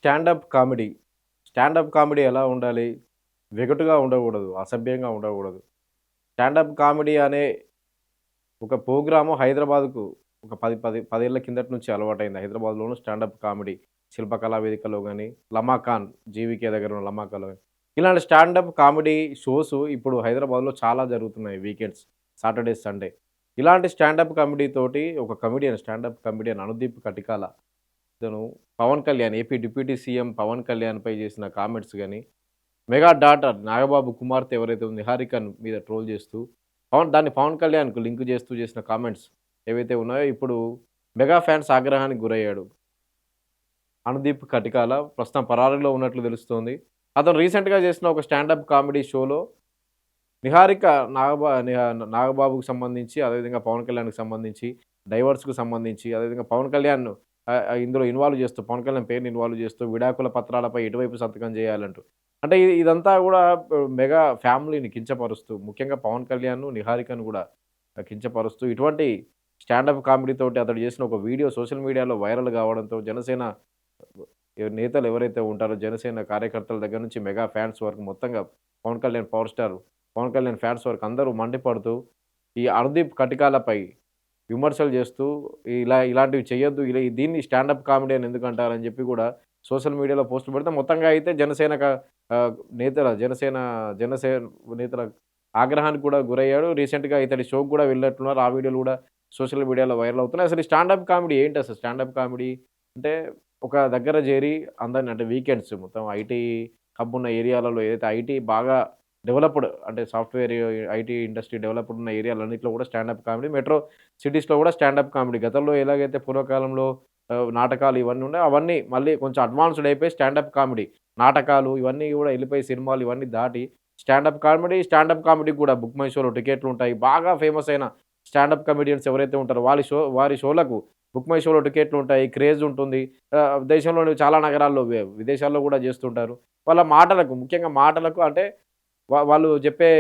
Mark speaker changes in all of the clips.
Speaker 1: Stand up comedy. Stand up comedy ఎలా ఉండాలి? వెగటుగా ఉండకూడదు. అసభ్యంగా ఉండకూడదు. స్టాండప్ కామెడీ అనే ఒక ప్రోగ్రాము హైదరాబాద్‌కు ఒక 10 ఏళ్ల కిందటి నుంచి అలవాటైంది. హైదరాబాద్‌లోను స్టాండప్ కామెడీ శిల్పకళా వేదికలో గాని, లమాఖాన్ జీవీకే దగ్గర ఉన్న లమాకాలో గాని, ఇలాంటి స్టాండప్ కామెడీ షోస్ ఇప్పుడు హైదరాబాద్‌లో చాలా జరుగుతున్నాయి వీకెండ్స్, సాటర్‌డే, సండే. ఇలాంటి స్టాండప్ కామెడీ తోటి ఒక comedian standup comedian Anudeep Katikala ఇతను Pawan Kalyan AP deputy CM Pawan కళ్యాణ్‌పై చేసిన కామెంట్స్ గాని, మెగా డాటర్ నాగబాబు కుమార్తె ఎవరైతే ఉందో నిహారికన్ మీద ట్రోల్ చేస్తూ, దాన్ని పవన్ కళ్యాణ్‌కు లింక్ చేస్తూ చేసిన కామెంట్స్ ఏవైతే ఉన్నాయో ఇప్పుడు మెగా ఫ్యాన్స్ ఆగ్రహానికి గురయ్యాడు. అనుదీప్ కటికాల ప్రస్తుతం పరారీలో ఉన్నట్లు తెలుస్తోంది. అతను రీసెంట్‌గా చేసిన ఒక స్టాండప్ కామెడీ షోలో నిహారిక నాగబాబుకు సంబంధించి, అదేవిధంగా పవన్ కళ్యాణ్‌కి సంబంధించి, డైవర్స్‌కు సంబంధించి, అదేవిధంగా పవన్ కళ్యాణ్ ఇందులో ఇన్వాల్వ్ చేస్తూ, పవన్ కళ్యాణ్ పేరుని ఇన్వాల్వ్ చేస్తూ, విడాకుల పత్రాలపై ఎటువైపు సంతకం చేయాలంటూ. అంటే ఇదంతా గూడా మెగా ఫ్యామిలీని కించపరుస్తూ, ముఖ్యంగా పవన్ కళ్యాణ్‌ను, నిహారికను గూడా కించపరుస్తూ, ఇటువంటి స్టాండప్ కామెడీ తోటి అతడు చేసిన ఒక వీడియో సోషల్ మీడియాలో వైరల్ కావడంతో జనసేన నేతలు ఎవరైతే ఉంటారో, జనసేన కార్యకర్తల దగ్గర నుంచి మెగా ఫ్యాన్స్ వరకు మొత్తంగా Pawan Kalyan power star Pawan Kalyan fans వరకు అందరూ మండిపడుతూ, ఈ అనుదీప్ కటికాలపై విమర్శలు చేస్తూ, ఇలాంటివి చేయొద్దు. దీన్ని స్టాండప్ కామెడీ అని ఎందుకంటారని చెప్పి కూడా సోషల్ మీడియాలో పోస్టులు పెడితే మొత్తంగా అయితే నేతల జనసేన నేతల ఆగ్రహానికి కూడా గురయ్యాడు. రీసెంట్‌గా ఇతడి షోకి కూడా వెళ్ళినట్టున్నారు. ఆ వీడియోలు కూడా సోషల్ మీడియాలో వైరల్ అవుతున్నాయి. అసలు ఈ స్టాండప్ కామెడీ ఏంటి అసలు? స్టాండప్ కామెడీ అంటే ఒక దగ్గర చేరి అందరిని అంటే వీకెండ్స్ మొత్తం ఐటీ హబ్ ఉన్న ఏరియాలలో ఏదైతే ఐటీ బాగా డెవలప్డ్ అంటే సాఫ్ట్‌వేర్ ఐటీ ఇండస్ట్రీ డెవలప్డ్ ఉన్న ఏరియాలన్నిట్లో కూడా స్టాండప్ కామెడీ. మెట్రో సిటీస్‌లో కూడా స్టాండప్ కామెడీ. గతంలో ఎలాగైతే పూర్వకాలంలో నాటకాలు ఇవన్నీ ఉన్నాయో అవన్నీ మళ్ళీ కొంచెం అడ్వాన్స్‌డ్ అయిపోయి స్టాండప్ కామెడీ. నాటకాలు ఇవన్నీ గూడా ఎళ్ళిపోయి సినిమాలు ఇవన్నీ దాటి స్టాండప్ కామెడీకి గూడా బుక్ మై షోలో టికెట్లుంటాయి. బాగా ఫేమస్ అయిన స్టాండప్ కమెడియన్స్ ఎవరైతే ఉంటారో వారి షోలకు బుక్ మై షోలో టికెట్లుంటాయి. క్రేజ్ ఉంటుంది. దేశంలోని చాలా నగరాల్లో విదేశాల్లో గూడా జేస్తుంటారు. వాళ్ళ మాటలకు ముఖ్యంగా మాటలకు అంటే వాళ్ళు జెప్పే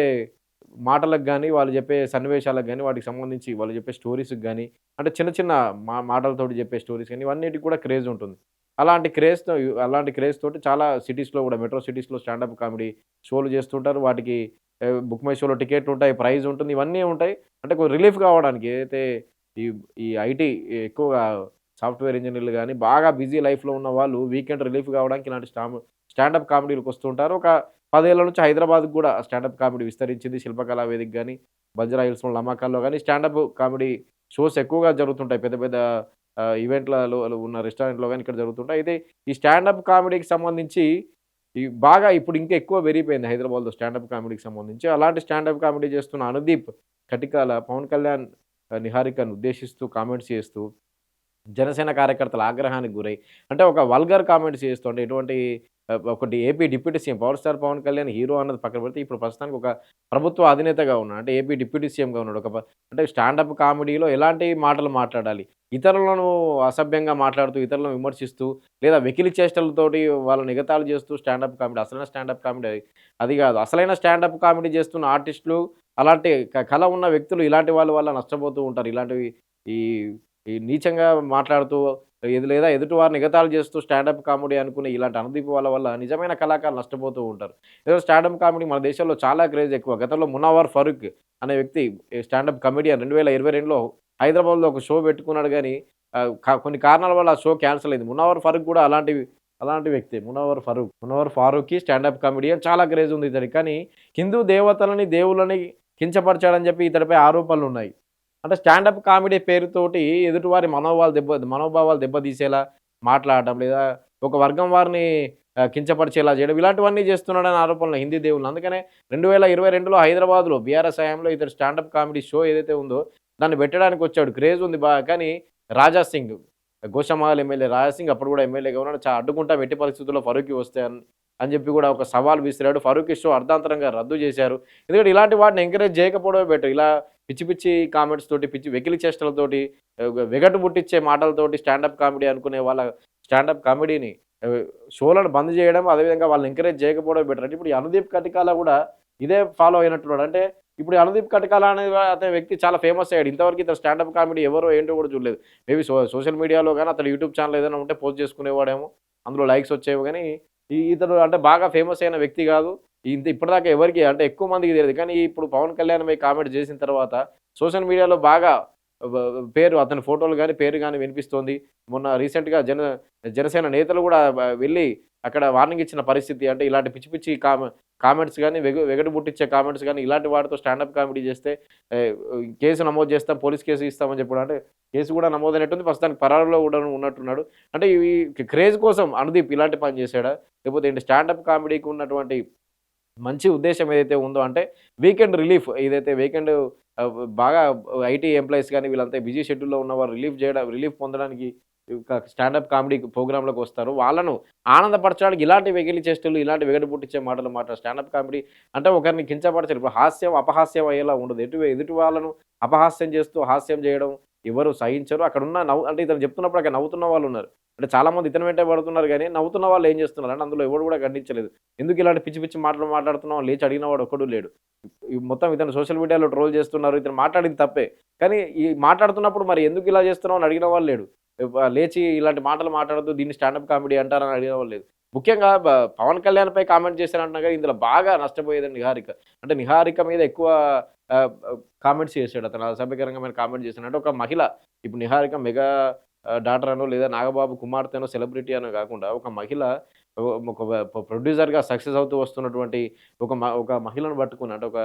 Speaker 1: మాటలకు గాని, వాళ్ళు జెప్పే సన్నివేశాలకు గాని, వాటికి సంబంధించి వాళ్ళు జెప్పే స్టోరీస్‌కి గాని, అంటే చిన్న చిన్న మాటలతోటి జెప్పే స్టోరీస్ గాని, ఇవన్నిటికి కూడా క్రేజ్ ఉంటుంది. అలాంటి క్రేజ్ తోటి చాలా సిటీస్‌లో గూడా మెట్రో సిటీస్‌లో స్టాండప్ కామెడీ షోలు జేస్తుంటారు. వాటికి బుక్ మై షోలో టికెట్లుంటాయి, ప్రైజ్ ఉంటుంది. ఇవన్నీ ఉంటాయి. అంటే రిలీఫ్ కావడానికి ఏదైతే ఈ ఈ ఐటీ ఎక్కువగా సాఫ్ట్‌వేర్ ఇంజినీర్లు గాని, బాగా బిజీ లైఫ్‌లో ఉన్న వాళ్ళు వీకెండ్ రిలీఫ్ కావడానికి ఇలాంటి స్టాండప్ కామెడీలకొస్తుంటారు. ఒక 10 ఏళ్ల నుంచి హైదరాబాద్‌కి గూడా స్టాండప్ కామెడీ విస్తరించింది. శిల్పకళా వేదిక గాని, బంజారా హిల్స్‌లో లమాకాల్లో గాని స్టాండప్ కామెడీ షోస్ ఎక్కువగా జరుగుతుంటాయి. పెద్ద పెద్ద ఈవెంట్లలో ఉన్న రెస్టారెంట్‌లో గాని ఇక్కడ జరుగుతుంటాయి. అయితే ఈ స్టాండప్ కామెడీకి సంబంధించి బాగా ఇప్పుడు ఇంకా ఎక్కువ పెరిగిపోయింది హైదరాబాద్‌లో స్టాండప్ కామెడీకి సంబంధించి. అలాంటి స్టాండప్ కామెడీ చేస్తున్న అనుదీప్ కటికాల పవన్ కళ్యాణ్, నిహారికను ఉద్దేశిస్తూ కామెంట్స్ చేస్తూ జనసేన కార్యకర్తల ఆగ్రహానికి గురై అంటే ఒక వల్గర్ కామెంట్స్ చేస్తూ అంటే ఎటువంటి ఒకటి AP deputy CM power star Pawan Kalyan hero అన్నది పక్కన పెడితే ఇప్పుడు ప్రస్తుతానికి ఒక ప్రభుత్వ అధినేతగా ఉన్నాడు. అంటే ఏపీ డిప్యూటీ సీఎంగా ఉన్నాడు. అంటే స్టాండప్ కామెడీలో ఎలాంటి మాటలు మాట్లాడాలి? ఇతరులను అసభ్యంగా మాట్లాడుతూ, ఇతరులను విమర్శిస్తూ లేదా వెకిలి చేష్టలతోటి వాళ్ళని ఎగతాళి చేస్తూ స్టాండప్ కామెడీ అసలైన స్టాండప్ కామెడీ అది కాదు. అసలైన స్టాండప్ కామెడీ చేస్తున్న ఆర్టిస్టులు అలాంటి కళ ఉన్న వ్యక్తులు ఇలాంటి వాళ్ళ వల్ల నష్టపోతూ ఉంటారు. ఇలాంటివి ఈ ఈ నీచంగా మాట్లాడుతూ లేదా ఎదుటి వారిని ఎగతాళి చేస్తూ స్టాండప్ కామెడీ అనుకునే ఇలాంటి అనుదీప్ వల్ల నిజమైన కళాకారులు నష్టపోతూ ఉంటారు. ఏదో స్టాండప్ కామెడీ మన దేశంలో చాలా క్రేజ్ ఎక్కువ. గతంలో 'మునవ్వర్ ఫరూక్' అనే వ్యక్తి స్టాండప్ కమెడియన్ 2022లో హైదరాబాద్‌లో ఒక షో పెట్టుకున్నాడు గానీ కొన్ని కారణాల వల్ల ఆ షో క్యాన్సెల్ అయింది. 'మునవ్వర్ ఫరూక్' కూడా అలాంటి వ్యక్తే 'మునవ్వర్ ఫరూక్'. 'మునవ్వర్ ఫారూక్‌కి' స్టాండప్ కమెడియన్ చాలా క్రేజ్ ఉంది ఇతనికి. కానీ హిందూ దేవతలని, దేవుళ్ళని కించపరిచాడని చెప్పి ఇతడిపై ఆరోపణలున్నాయి. అంటే స్టాండప్ కామెడీ పేరుతోటి ఎదుటివారి మనోభావాలు దెబ్బతీసేలా మాట్లాడడం, లేదా ఒక వర్గం వారిని కించపరిచేలా చేయడం, ఇలాంటివన్నీ చేస్తున్నాడని ఆరోపణలు హిందీ దేవుళ్ళు. అందుకనే 2022లో హైదరాబాద్‌లో బీఆర్ఎస్ హయాంలో ఇతడు స్టాండప్ కామెడీ షో ఏదైతే ఉందో దాన్ని పెట్టడానికొచ్చాడు. క్రేజ్ ఉంది కానీ రాజా సింగ్, గోషామహల్ ఎమ్మెల్యే రాజా సింగ్ అప్పుడు కూడా ఎమ్మెల్యేగా ఉన్నాడు. అడ్డుకుంటాం ఎట్టి పరిస్థితుల్లో ఫరూకీ వస్తే అని చెప్పి కూడా ఒక సవాల్ విసిరాడు. ఫరూకీ షో అర్ధాంతరంగా రద్దు చేశారు. ఎందుకంటే ఇలాంటి వాటిని ఎంకరేజ్ చేయకపోవడమే బెటర్. ఇలా పిచ్చి పిచ్చి కామెంట్స్ తోటి, పిచ్చి వెకిలి చేష్టలతోటి, వెగటు పుట్టించే మాటలతోటి స్టాండప్ కామెడీ అనుకునే వాళ్ళ స్టాండప్ కామెడీని ఆహ్, షోలను బంద్ చేయడం, అదేవిధంగా వాళ్ళని ఎంకరేజ్ చేయకపోవడమే బెటర్. అంటే ఇప్పుడు ఈ అనుదీప్ కటికాల కూడా ఇదే ఫాలో అయినట్టున్నాడు. అంటే ఇప్పుడు ఈ అనుదీప్ కటికాల అనే వ్యక్తి చాలా ఫేమస్ అయ్యాడు. ఇంతవరకు ఇతను స్టాండప్ కామెడీ ఎవరో ఏంటో కూడా చూడలేదు. మేబీ సోషల్ మీడియాలో గాని అతని యూట్యూబ్ ఛానెల్ ఏదైనా ఉంటే పోస్ట్ చేసుకునేవాడేమో. అందులో లైక్స్ వచ్చేవి గానీ, ఇతను అంటే బాగా ఫేమస్ అయిన వ్యక్తి గాదు. ఇప్పటిదాకా ఎవరికీ అంటే ఎక్కువ మందికి తెలీదు. కానీ ఇప్పుడు 'పవన్ కళ్యాణ్' పై కామెంట్ చేసిన తర్వాత సోషల్ మీడియాలో బాగా వ పేరు అతని ఫోటోలు గాని, పేరు గాని వినిపిస్తోంది. మొన్న రీసెంట్‌గా జనసేన నేతలు గూడా వెళ్లి అక్కడ వార్నింగ్ ఇచ్చిన పరిస్థితి. అంటే ఇలాంటి పిచ్చి పిచ్చి కామెంట్స్ గాని, వెగటు పుట్టించే కామెంట్స్ గాని, ఇలాంటి వాటితో స్టాండప్ కామెడీ చేస్తే ఆహ్, కేసు నమోదు చేస్తాం, పోలీస్ కేసు ఇస్తామని చెప్పాడు. అంటే కేసు కూడా నమోదైనట్టుంది. ప్రస్తుతానికి పరారీలో కూడా ఉన్నట్టున్నాడు. అంటే ఇవి క్రేజ్ కోసం అనుదీప్ ఇలాంటి పని చేసాడా? లేకపోతే ఏంటి స్టాండప్ కామెడీకి ఉన్నటువంటి మంచి ఉద్దేశ్యం ఏదైతే ఉందో అంటే వీకెండ్ రిలీఫ్ ఏదైతే వీకెండ్ బాగా ఐటీ ఎంప్లాయీస్ గాని వీళ్ళంతా బిజీ షెడ్యూల్‌లో ఉన్నవారు రిలీఫ్ పొందడానికి స్టాండప్ కామెడీ ప్రోగ్రామ్‌లోకి వస్తారు. వాళ్ళను ఆనందపరచడానికి ఇలాంటి వెకిలి చేష్టలు, ఇలాంటి వెగటు పుట్టించే మాటలు స్టాండప్ కామెడీ అంటే ఒకరిని కించపరచరు. ఇప్పుడు హాస్యం, అపహాస్యం అయ్యేలా ఉండదు. ఎదుటి వాళ్ళను అపహాస్యం చేస్తూ హాస్యం చేయడం ఎవరు సహించరు. అక్కడున్న అంటే ఇతను చెప్తున్నప్పుడు అక్కడ నవ్వుతున్న వాళ్ళున్నారు. అంటే చాలామంది ఇతని వెంటే పడుతున్నారు గానీ, నవ్వుతున్న వాళ్ళు ఏం చేస్తున్నారు అంటే అందులో ఎవడు కూడా ఖండించలేదు. ఎందుకు ఇలాంటి పిచ్చి పిచ్చి మాటలు మాట్లాడుతున్నావు అని లేచి అడిగిన వాడు ఒక్కడు లేడు. ఈ మొత్తం ఇతను సోషల్ మీడియాలో ట్రోల్ చేస్తున్నారు. ఇతను మాట్లాడింది తప్పే. కానీ ఈ మాట్లాడుతున్నప్పుడు మరి ఎందుకు ఇలా చేస్తున్నావు అని అడిగిన వాళ్ళు లేడు. లేచి ఇలాంటి మాటలు మాట్లాడొద్దు. దీన్ని స్టాండప్ కామెడీ అంటారని అడిగిన వాళ్ళు లేదు. ముఖ్యంగా పవన్ కళ్యాణ్‌పై కామెంట్ చేశారంటున్నా గానీ ఇందులో బాగా నష్టపోయేది నిహారిక. అంటే నిహారిక మీద ఎక్కువ కామెంట్స్ చేసాడు అతను. అసభ్యకరమైన కామెంట్ చేశాడు. అంటే ఒక మహిళ ఇప్పుడు నిహారిక మెగా డాటర్ అనో లేదా నాగబాబు కుమార్తెనో సెలబ్రిటీ అనో గాకుండా ఒక మహిళ ఒక ప్రొడ్యూసర్‌గా సక్సెస్ అవుతూ వస్తున్నటువంటి ఒక మహిళను పట్టుకొని అంటే ఒక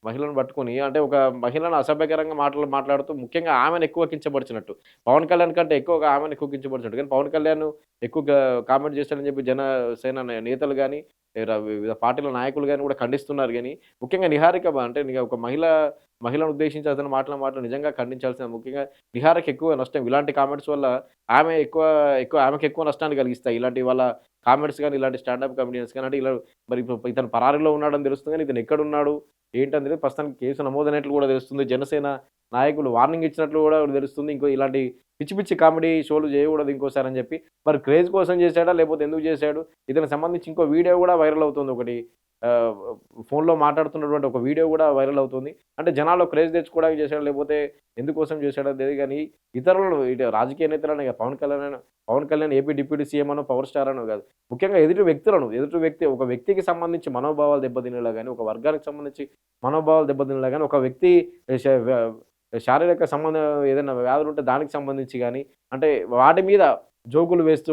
Speaker 1: మహిళను పట్టుకొని అంటే ఒక మహిళను అసభ్యకరంగా మాటలు మాట్లాడుతూ ముఖ్యంగా ఆమెను ఎక్కువ కించపరిచినట్టు. పవన్ కళ్యాణ్ కంటే ఎక్కువగా ఆమెను ఎక్కువ కించపరిచినట్టు. కానీ పవన్ కళ్యాణ్ ఎక్కువగా కామెంట్ చేశాడని చెప్పి జనసేన నేతలు గాని, వివిధ పార్టీల నాయకులు గాని కూడా ఖండిస్తున్నారు గానీ, ముఖ్యంగా నిహారిక అంటే ఒక మహిళను ఉద్దేశించి అతను మాటలు నిజంగా ఖండించాల్సిన ముఖ్యంగా నిహారిక ఎక్కువ నష్టం. ఇలాంటి కామెంట్స్ వల్ల ఆమె ఆమెకు ఎక్కువ నష్టాన్ని కలిగిస్తాయి. ఇలాంటి వాళ్ళ కామెంట్స్ గాని, ఇలాంటి స్టాండప్ కామెడియన్స్ గాని అంటే ఇలా మరి ఇప్పుడు ఇతను పరారీలో ఉన్నాడని తెలుస్తుంది గానీ, ఇతను ఎక్కడున్నాడు? ఏంటనేది ప్రస్తుతానికి కేసు నమోదైనట్లు గూడా తెలుస్తుంది. జనసేన నాయకులు వార్నింగ్ ఇచ్చినట్లు గూడా తెలుస్తుంది. ఇలాంటి పిచ్చి పిచ్చి కామెడీ షోలు చేయకూడదు ఇంకోసారని జెప్పి. మరి క్రేజ్ కోసం చేసాడా? లేకపోతే ఎందుకు చేసాడు? ఇతనికి సంబంధించి ఇంకో వీడియో గూడా వైరల్ అవుతుంది ఒకటి. ఆహ్, ఫోన్‌లో మాట్లాడుతున్నటువంటి ఒక వీడియో గూడా వైరల్ అవుతుంది. అంటే జనాల్లో క్రేజ్ తెచ్చుకోవడానికి చేసాడా? లేకపోతే ఎందుకోసం చేసాడో తెలీదు గానీ, ఇతరులను ఇటు రాజకీయ నేతలనే Pawan Kalyan AP deputy CM అనో, పవర్ స్టార్ అనో గాదు. ముఖ్యంగా ఒక వ్యక్తికి సంబంధించి మనోభావాలు దెబ్బతినేలా గాని, ఒక వర్గానికి సంబంధించి మనోభావాలు దెబ్బతినేలా గాని, ఒక వ్యక్తి శ వ శారీరక సంబంధం ఏదైనా వ్యాధులుంటే దానికి సంబంధించి గాని, అంటే వాటి మీద జోకులు వేస్తూ,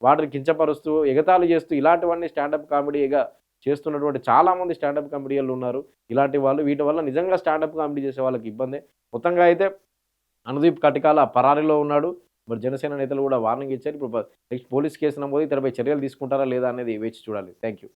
Speaker 1: వాటిని కించపరుస్తూ, ఎగతాళి చేస్తూ ఇలాంటివన్నీ స్టాండప్ కామెడీగా చేస్తున్నటువంటి చాలామంది స్టాండప్ కామెడియన్లున్నారు. ఇలాంటి వాళ్ళు వీటి వల్ల నిజంగా స్టాండప్ కామెడీ చేసే వాళ్ళకి ఇబ్బందే. మొత్తంగా అయితే అనుదీప్ కటికాల పరారీలో ఉన్నాడు. మరి జనసేన నేతలు గూడా వార్నింగ్ ఇచ్చారు. ఇప్పుడు నెక్స్ట్ పోలీస్ కేసు నమోదు ఇతనిపై చర్యలు తీసుకుంటారా లేదా అనేది వేచి చూడాలి. Thank you.